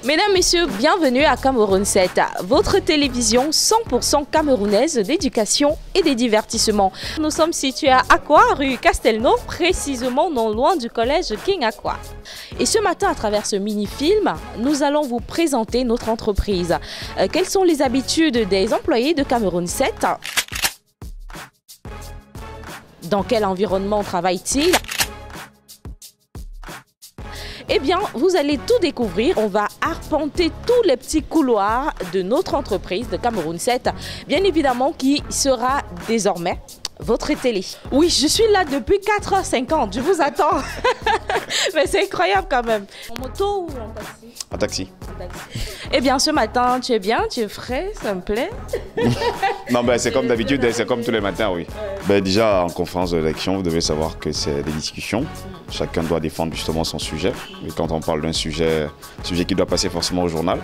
Mesdames, Messieurs, bienvenue à Cameroun 7, votre télévision 100% camerounaise d'éducation et de divertissement. Nous sommes situés à Akwa, rue Castelnau, précisément non loin du collège King Akwa. Et ce matin, à travers ce mini-film, nous allons vous présenter notre entreprise. Quelles sont les habitudes des employés de Cameroun 7? Dans quel environnement travaillent-ils? Eh bien, vous allez tout découvrir. On va arpenter tous les petits couloirs de notre entreprise de Cameroun 7, bien évidemment, qui sera désormais votre télé. Oui, je suis là depuis 4h50, je vous attends. Mais c'est incroyable quand même. En moto ou en taxi? En taxi. Eh bien, ce matin, tu es bien, tu es frais, ça me plaît. Non, ben, c'est comme d'habitude, c'est comme tous les matins, oui. Ben, déjà, en conférence de rédaction, vous devez savoir que c'est des discussions. Chacun doit défendre justement son sujet. Et quand on parle d'un sujet qui doit passer forcément au journal,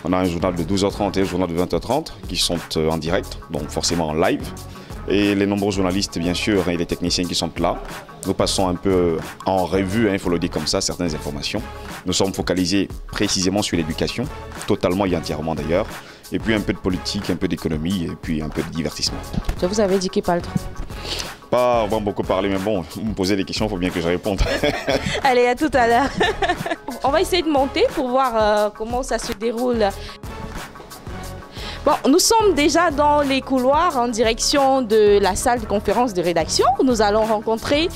on a un journal de 12h30 et un journal de 20h30 qui sont en direct, donc forcément en live. Et les nombreux journalistes, bien sûr, et les techniciens qui sont là. Nous passons un peu en revue, il faut le dire comme ça, certaines informations. Nous sommes focalisés précisément sur l'éducation, totalement et entièrement d'ailleurs. Et puis un peu de politique, un peu d'économie et puis un peu de divertissement. Je vous avais dit qu'il parle trop. Pas vraiment beaucoup parler, mais bon, vous me posez des questions, il faut bien que je réponde. Allez, à tout à l'heure. On va essayer de monter pour voir comment ça se déroule. Bon, nous sommes déjà dans les couloirs en direction de la salle de conférence de rédaction. Nous allons rencontrer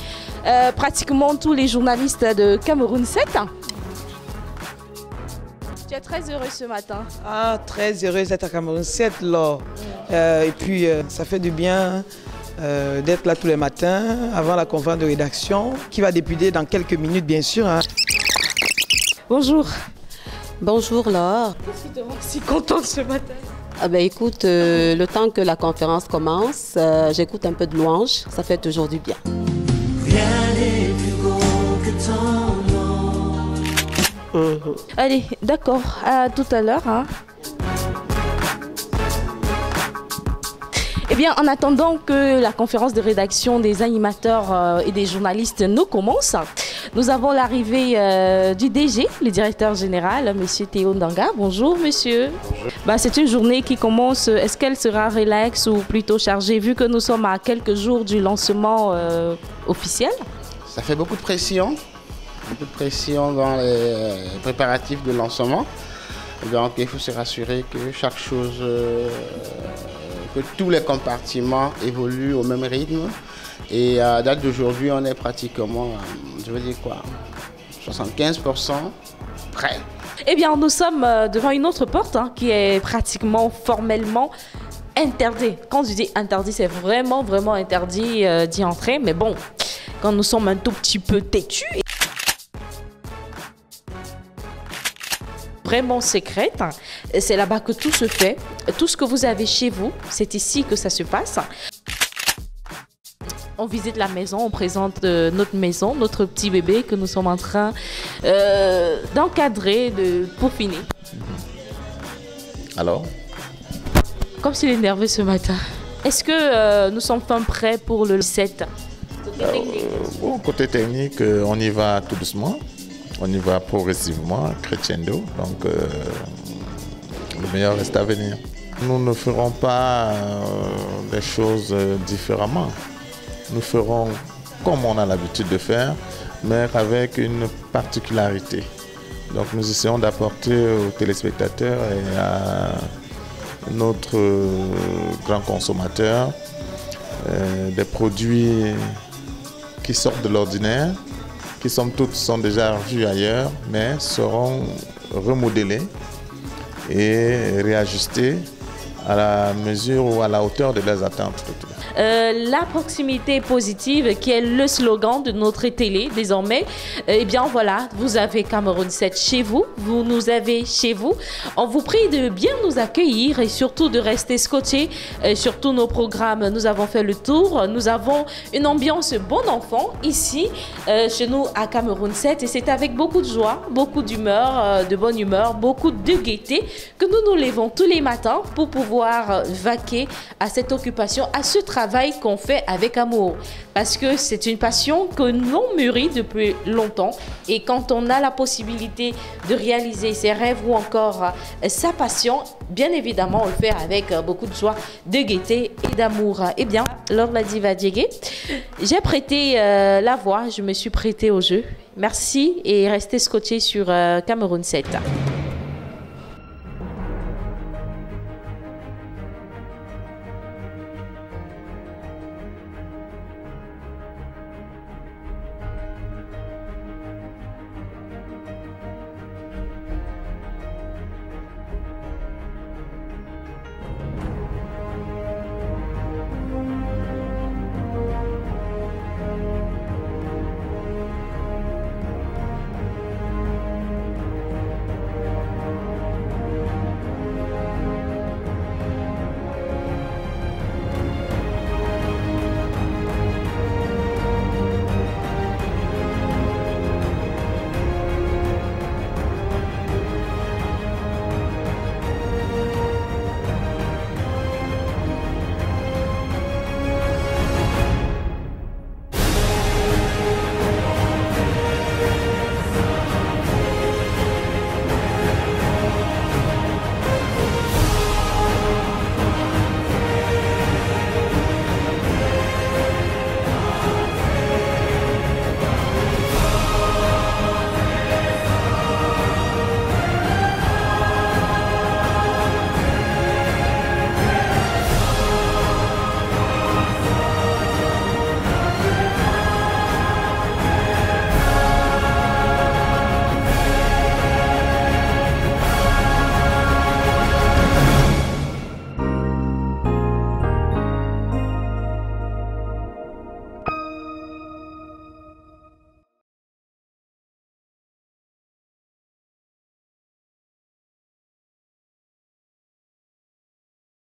pratiquement tous les journalistes de Cameroun 7. Tu es très heureux ce matin. Ah, très heureuse d'être à Cameroun 7 là. Et puis, ça fait du bien d'être là tous les matins avant la conférence de rédaction qui va débuter dans quelques minutes, bien sûr. Hein. Bonjour. Bonjour Laure. Qu'est-ce qui te rend si contente ce matin? Ah ben écoute, le temps que la conférence commence, j'écoute un peu de louange, ça fait toujours du bien. Rien n'est plus beau que ton nom. Allez, d'accord, à tout à l'heure. Hein. Eh bien, en attendant que la conférence de rédaction des animateurs et des journalistes nous commence, nous avons l'arrivée du DG, le directeur général, M. Théo Ndanga. Bonjour, monsieur. Bonjour. Bah, c'est une journée qui commence. Est-ce qu'elle sera relax ou plutôt chargée, vu que nous sommes à quelques jours du lancement officiel? Ça fait beaucoup de pression dans les préparatifs de lancement. Donc, il faut se rassurer que chaque chose... que tous les compartiments évoluent au même rythme. Et à date d'aujourd'hui, on est pratiquement, je veux dire quoi, 75% prêt. Eh bien, nous sommes devant une autre porte qui est pratiquement formellement interdite. Quand je dis interdit, c'est vraiment interdit d'y entrer. Mais bon, quand nous sommes un tout petit peu têtus, vraiment secrète, c'est là-bas que tout se fait. Tout ce que vous avez chez vous, c'est ici que ça se passe. On visite la maison, on présente notre maison, notre petit bébé que nous sommes en train d'encadrer, de peaufiner. Alors? Comme s'il est nerveux ce matin. Est-ce que nous sommes fin prêts pour le 7? Bon, côté technique, on y va tout doucement. On y va progressivement, crescendo. Donc, le meilleur reste à venir. Nous ne ferons pas des choses différemment. Nous ferons comme on a l'habitude de faire, mais avec une particularité. Donc nous essayons d'apporter aux téléspectateurs et à notre grand consommateur des produits qui sortent de l'ordinaire, qui somme toute sont déjà vus ailleurs, mais seront remodelés et réajustés à la mesure ou à la hauteur de leurs attentes. La proximité positive qui est le slogan de notre télé désormais. Eh bien voilà, vous avez Cameroun 7 chez vous, vous nous avez chez vous. On vous prie de bien nous accueillir et surtout de rester scotchés sur tous nos programmes. Nous avons fait le tour, nous avons une ambiance bon enfant ici chez nous à Cameroun 7 et c'est avec beaucoup de joie, beaucoup d'humeur, de bonne humeur, beaucoup de gaieté que nous nous lèvons tous les matins pour pouvoir vaquer à cette occupation, à ce travail travail qu'on fait avec amour. Parce que c'est une passion que l'on mûrit depuis longtemps. Et quand on a la possibilité de réaliser ses rêves ou encore sa passion, bien évidemment, on le fait avec beaucoup de joie, de gaieté et d'amour. Eh bien, Laure la Diva Diégué, j'ai prêté la voix, je me suis prêtée au jeu. Merci et restez scotchés sur Cameroun 7.